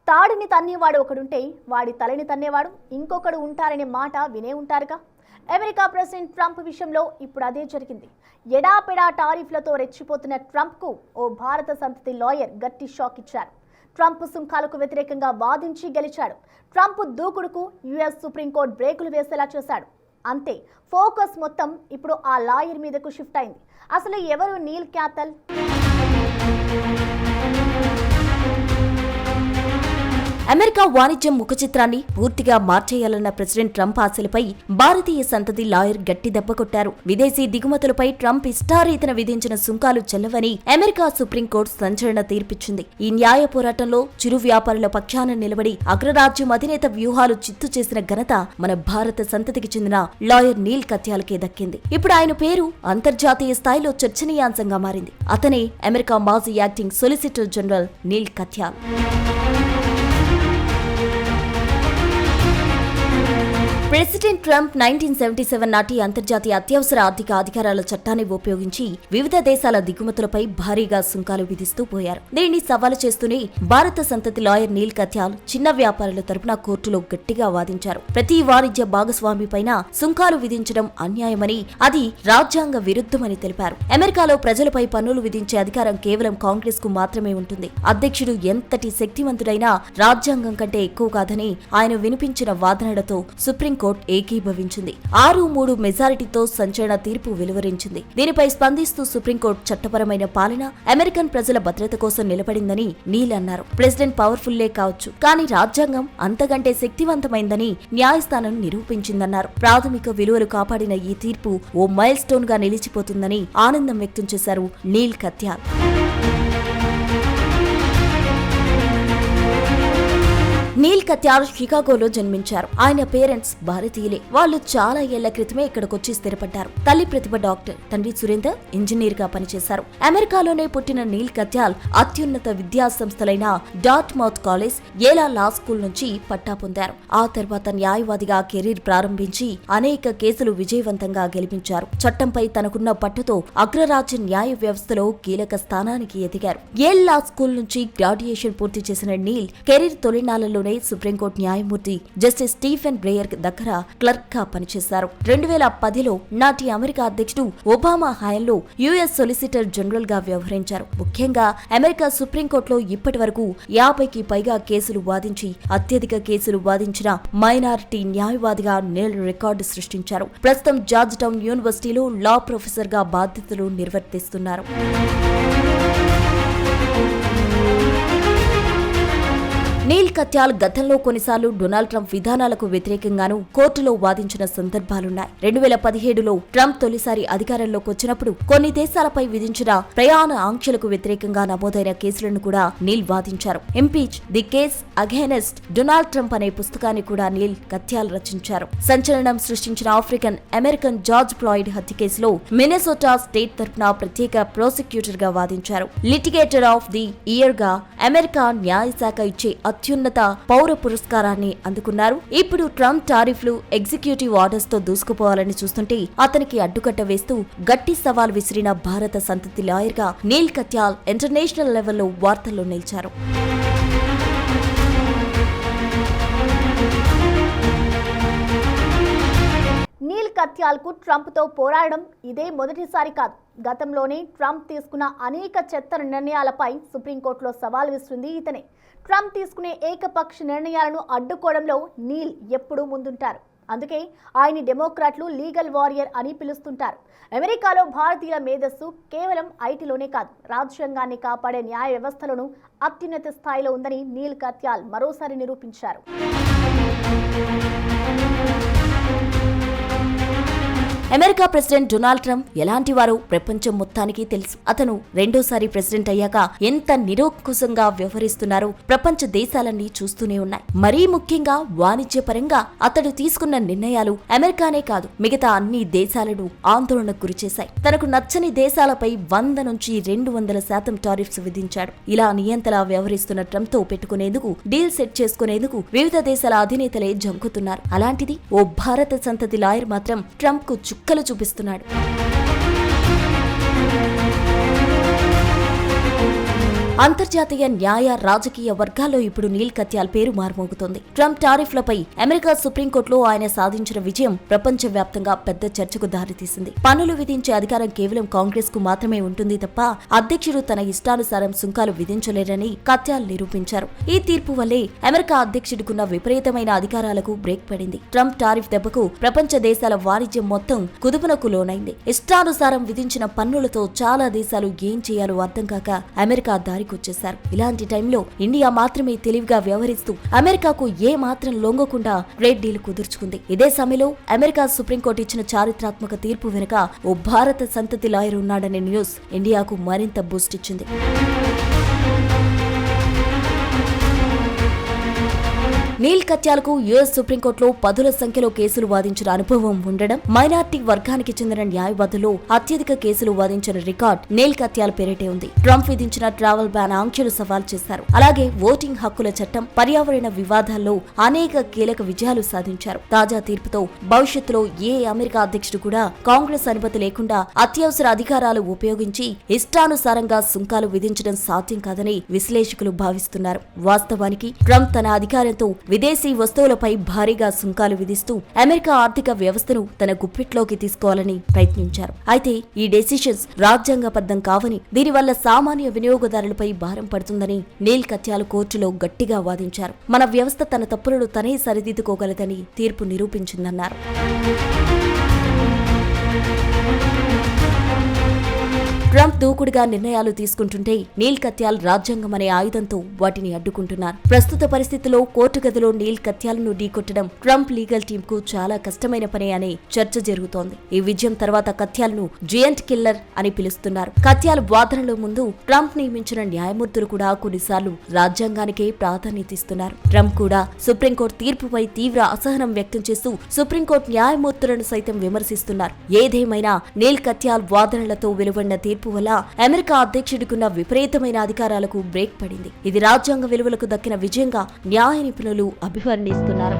తాడిని తన్నేవాడు ఒకడుంటే వాడి తలని తన్నేవాడు ఇంకొకడు ఉంటారనే మాట వినే ఉంటారుగా. అమెరికా ప్రెసిడెంట్ ట్రంప్ విషయంలో ఇప్పుడు అదే జరిగింది. ఎడాపెడా టారిఫ్లతో రెచ్చిపోతున్న ట్రంప్కు ఓ భారత సంతతి లాయర్ గట్టి షాక్ ఇచ్చారు. ట్రంప్ సుంకాలకు వ్యతిరేకంగా వాదించి గెలిచాడు. ట్రంప్ దూకుడుకు యుఎస్ సుప్రీంకోర్టు బ్రేకులు వేసేలా చేశాడు. అంతే, ఫోకస్ మొత్తం ఇప్పుడు ఆ లాయర్ మీదకు షిఫ్ట్ అయింది. అసలు ఎవరు నీల్ క్యాథల్? అమెరికా వాణిజ్యం ముఖ చిత్రాన్ని పూర్తిగా మార్చేయాలన్న ప్రెసిడెంట్ ట్రంప్ ఆశలపై భారతీయ సంతతి లాయర్ గట్టి దెబ్బ కొట్టారు. విదేశీ దిగుమతులపై ట్రంప్ ఇష్టారీతన విధించిన సుంకాలు చెల్లవని అమెరికా సుప్రీంకోర్టు సంచలన తీర్పిచ్చింది. ఈ న్యాయ పోరాటంలో చిరు వ్యాపారుల పక్షాన నిలబడి అగ్రరాజ్యం అధినేత వ్యూహాలు చిత్తు చేసిన ఘనత మన భారత సంతతికి చెందిన లాయర్ నీల్ కత్యాలకే దక్కింది. ఇప్పుడు ఆయన పేరు అంతర్జాతీయ స్థాయిలో చర్చనీయాంశంగా మారింది. అతనే అమెరికా మాజీ acting solicitor general Neal Katyal. President Trump 1977 నాటి అంతర్జాతీయ అత్యవసర ఆర్థిక అధికారాల చట్టాన్ని ఉపయోగించి వివిధ దేశాల దిగుమతులపై భారీగా సుంకాలు విధిస్తూ పోయారు. దీన్ని సవాలు చేస్తూనే భారత సంతతి లాయర్ నీల్ కత్యాల్ చిన్న వ్యాపారుల తరపున కోర్టులో గట్టిగా వాదించారు. ప్రతి వాణిజ్య భాగస్వామి పైన సుంకాలు విధించడం అన్యాయమని, అది రాజ్యాంగ విరుద్ధమని తెలిపారు. అమెరికాలో ప్రజలపై పన్నులు విధించే అధికారం కేవలం కాంగ్రెస్ కు మాత్రమే ఉంటుంది. అధ్యక్షుడు ఎంతటి శక్తివంతుడైనా రాజ్యాంగం కంటే ఎక్కువ కాదని ఆయన వినిపించిన వాదనలతో సుప్రీంకోర్టు ఏకీభవించింది. 6-3 మెజారిటీతో సంచలన తీర్పు వెలువరించింది. దీనిపై స్పందిస్తూ సుప్రీంకోర్టు చట్టపరమైన పాలన అమెరికన్ ప్రజల భద్రత కోసం నిలబడిందని నీల్ అన్నారు. ప్రెసిడెంట్ పవర్ఫుల్లే కావచ్చు, కానీ రాజ్యాంగం అంతకంటే శక్తివంతమైందని న్యాయస్థానం నిరూపించిందన్నారు. ప్రాథమిక విలువలు కాపాడిన ఈ తీర్పు ఓ మైల్ స్టోన్ గా నిలిచిపోతుందని ఆనందం వ్యక్తం చేశారు నీల్ కత్యాల్. నీల్ కత్యాల్ షికాగోలో జన్మించారు. ఆయన పేరెంట్స్ భారతీయులే. వాళ్ళు చాలా ఏళ్ల క్రితమే ఇక్కడికొచ్చి స్థిరపడ్డారు. తల్లి ప్రతిభ డాక్టర్, తండ్రి సురేందర్ ఇంజనీర్ గా పనిచేశారు. అమెరికాలోనే పుట్టిన నీల్ కత్యాల్ అత్యున్నత విద్యా సంస్థలైన డార్ట్మౌత్ కాలేజ్, యేలా లా స్కూల్ నుంచి పట్టా పొందారు. ఆ తర్వాత న్యాయవాదిగా కెరీర్ ప్రారంభించి అనేక కేసులు విజయవంతంగా గెలిపించారు. చట్టంపై తనకున్న పట్టుతో అగ్రరాజ్య న్యాయ వ్యవస్థలో కీలక స్థానానికి ఎదిగారు. యేల్ లా స్కూల్ నుంచి గ్రాడ్యుయేషన్ పూర్తి చేసిన నీల్ కెరీర్ తొలినాళ్లలో సుప్రీంకోర్టు న్యాయమూర్తి జస్టిస్ స్టీఫెన్ బ్రేయర్ దగ్గర క్లర్క్ గా పనిచేశారు. 2010లో నాటి అమెరికా అధ్యక్షుడు ఒబామా హయాంలో యుఎస్ సొలిసిటర్ జనరల్ గా వ్యవహరించారు. ముఖ్యంగా అమెరికా సుప్రీంకోర్టులో ఇప్పటి వరకు 50కి పైగా కేసులు వాదించి అత్యధిక కేసులు వాదించిన మైనారిటీ న్యాయవాదిగా నీల్ రికార్డు సృష్టించారు. ప్రస్తుతం జార్జ్ టౌన్ యూనివర్సిటీలో లా ప్రొఫెసర్ గా బాధ్యతలు నిర్వర్తిస్తున్నారు. నీల్ కత్యాల్ గతంలో కొన్నిసార్లు డొనాల్డ్ ట్రంప్ విధానాలకు వ్యతిరేకంగానూ కోర్టులో వాదించిన సందర్భాలున్నాయి. 2017లో ట్రంప్ తొలిసారి అధికారంలోకి వచ్చినప్పుడు కొన్ని దేశాలపై విధించిన ప్రయాణ ఆంక్షలకు వ్యతిరేకంగా నమోదైన కేసులను కూడా నీల్ వాదించారు. Impeach the case against Donald Trump అనే పుస్తకాన్ని కూడా నీల్ కత్యాల్ రచించారు. సంచలనం సృష్టించిన ఆఫ్రికన్ అమెరికన్ జార్జ్ ఫ్లాయిడ్ హత్య కేసులో మినెసోటా స్టేట్ తరపున ప్రత్యేక ప్రాసిక్యూటర్ గా వాదించారు. లిటిగేటర్ ఆఫ్ ది ఇయర్ గా అమెరికా న్యాయశాఖ ఇచ్చే అత్యున్నత పౌర పురస్కారాన్ని అందుకున్నారు. ఇప్పుడు ట్రంప్ టారిఫ్లు, ఎగ్జిక్యూటివ్ ఆర్డర్స్ తో దూసుకుపోవాలని చూస్తుంటే అతనికి అడ్డుకట్ట వేస్తూ గట్టి సవాల్ విసిరిన భారత సంతతి లాయర్ గా నీల్ కత్యాల్ ఇంటర్నేషనల్ లెవెల్లో వార్తల్లో నిలిచారు. నీల్ కత్యాల్ కు ట్రంప్ తో పోరాడడం ఇదే మొదటిసారి కాదు. గతంలోనే ట్రంప్ తీసుకున్న అనేక చెత్త నిర్ణయాలపై సుప్రీంకోర్టులో సవాల్ విసిరింది ఇతనే. ట్రంప్ తీసుకునే ఏకపక్ష నిర్ణయాలను అడ్డుకోవడంలో నీల్ ఎప్పుడూ ముందుంటారు. అందుకే ఆయన డెమోక్రాట్లు లీగల్ వారియర్ అని పిలుస్తుంటారు. అమెరికాలో భారతీయుల మేధస్సు కేవలం ఐటీలోనే కాదు, రాజ్యాంగాన్ని కాపాడే న్యాయ వ్యవస్థలోనూ అత్యున్నత స్థాయిలో ఉందని నీల్ కత్యాల్ మరోసారి నిరూపించారు. అమెరికా ప్రెసిడెంట్ డొనాల్డ్ ట్రంప్ ఎలాంటి వారో ప్రపంచం మొత్తానికి తెలుసు. అతను రెండోసారి ప్రెసిడెంట్ అయ్యాక ఎంత నిరంకుశంగా వ్యవహరిస్తున్నారో ప్రపంచ దేశాలన్నీ చూస్తూనే ఉన్నాయి. మరీ ముఖ్యంగా వాణిజ్య పరంగా అతడు తీసుకున్న నిర్ణయాలు అమెరికానే కాదు, మిగతా అన్ని దేశాలను ఆందోళనకు గురిచేశాయి. తనకు నచ్చని దేశాలపై 100 నుంచి 200% టారిఫ్స్ విధించాడు. ఇలా నియంతలా వ్యవహరిస్తున్న ట్రంప్ తో పెట్టుకునేందుకు, డీల్ సెట్ చేసుకునేందుకు వివిధ దేశాల అధినేతలే జంకుతున్నారు. అలాంటిది ఓ భారత సంతతి లాయర్ మాత్రం ట్రంప్ కు చుక్కలు చూపిస్తున్నాడు. అంతర్జాతీయ న్యాయ రాజకీయ వర్గాల్లో ఇప్పుడు నీల్ కత్యాల్ పేరు మారుమోగుతోంది. ట్రంప్ టారిఫ్లపై అమెరికా సుప్రీంకోర్టులో ఆయన సాధించిన విజయం ప్రపంచవ్యాప్తంగా పెద్ద చర్చకు దారితీసింది. పన్నులు విధించే అధికారం కేవలం కాంగ్రెస్ కు మాత్రమే ఉంటుంది తప్ప అధ్యక్షుడు తన ఇష్టానుసారం సుంకాలు విధించలేరని కత్యాల్ నిరూపించారు. ఈ తీర్పు వల్లే అమెరికా అధ్యక్షుడికున్న విపరీతమైన అధికారాలకు బ్రేక్ పడింది. ట్రంప్ టారిఫ్ దెబ్బకు ప్రపంచ దేశాల వాణిజ్యం మొత్తం కుదుపునకు లోనైంది. ఇష్టానుసారం విధించిన పన్నులతో చాలా దేశాలు ఏం చేయాలో అర్థం కాక అమెరికా దారికొచ్చేశారు. ఇలాంటి టైంలో ఇండియా మాత్రమే తెలివిగా వ్యవహరిస్తూ అమెరికాకు ఏ మాత్రం లొంగకుండా ట్రేడ్ డీల్ కుదుర్చుకుంది. ఇదే సమయంలో అమెరికా సుప్రీంకోర్టు ఇచ్చిన చారిత్రాత్మక తీర్పు వెనుక ఓ భారత సంతతి లాయర్ ఉన్నాడనే న్యూస్ ఇండియాకు మరింత బూస్ట్ ఇచ్చింది. నీల్ కత్యాలకు యుఎస్ సుప్రీంకోర్టులో పదుల సంఖ్యలో కేసులు వాదించిన అనుభవం ఉండడం, మైనార్టీ వర్గానికి చెందిన న్యాయవాదులు అత్యధిక కేసులు వాదించిన రికార్డ్ నీల్ కత్యాల పేరిటే ఉంది. ట్రంప్ విధించిన ట్రావెల్ బ్యాన్ ఆంక్షలు సవాల్ చేశారు. అలాగే ఓటింగ్ హక్కుల చట్టం, పర్యావరణ వివాదాల్లో అనేక కీలక విజయాలు సాధించారు. తాజా తీర్పుతో భవిష్యత్తులో ఏ అమెరికా అధ్యక్షుడు కూడా కాంగ్రెస్ అనుమతి లేకుండా అత్యవసర అధికారాలు ఉపయోగించి ఇష్టానుసారంగా సుంకాలు విధించడం సాధ్యం కాదని విశ్లేషకులు భావిస్తున్నారు. వాస్తవానికి ట్రంప్ తన అధికారంతో విదేశీ వస్తువులపై భారీగా సుంకాలు విధిస్తూ అమెరికా ఆర్థిక వ్యవస్థను తన గుప్పిట్లోకి తీసుకోవాలని ప్రయత్నించారు. అయితే ఈ డెసిషన్స్ రాజ్యాంగబద్ధం కావని, దీనివల్ల సామాన్య వినియోగదారులపై భారం పడుతుందని నీల్ కత్యాల్ కోర్టులో గట్టిగా వాదించారు. మన వ్యవస్థ తన తప్పులను తనే సరిదిద్దుకోగలదని తీర్పు నిరూపించిందన్నారు. ట్రంప్ దూకుడుగా నిర్ణయాలు తీసుకుంటుంటే నీల్ కత్యాల్ రాజ్యాంగం అనే ఆయుధంతో వాటిని అడ్డుకుంటున్నారు. ప్రస్తుత పరిస్థితుల్లో కోర్టు గదిలో నీల్ కత్యాలను ఢీకొట్టడం ట్రంప్ లీగల్ టీమ్ కు చాలా కష్టమైన పనే అనే చర్చ జరుగుతోంది. ఈ విజయం తర్వాత కత్యాల్ను జియంట్ కిల్లర్ అని పిలుస్తున్నారు. కత్యాల్ వాదనలో ముందు ట్రంప్ నియమించిన న్యాయమూర్తులు కూడా కొన్నిసార్లు రాజ్యాంగానికే ప్రాధాన్యత ఇస్తున్నారు. ట్రంప్ కూడా సుప్రీంకోర్టు తీర్పుపై తీవ్ర అసహనం వ్యక్తం చేస్తూ సుప్రీంకోర్టు న్యాయమూర్తులను సైతం విమర్శిస్తున్నారు. ఏదేమైనా నీల్ కత్యాల్ వాదనలతో వెలువడిన తీర్పు వల్ల అమెరికా అధ్యక్షుడికున్న విపరీతమైన అధికారాలకు బ్రేక్ పడింది. ఇది రాజ్యాంగ విలువలకు దక్కిన విజయంగా న్యాయ నిపుణులు అభివర్ణిస్తున్నారు.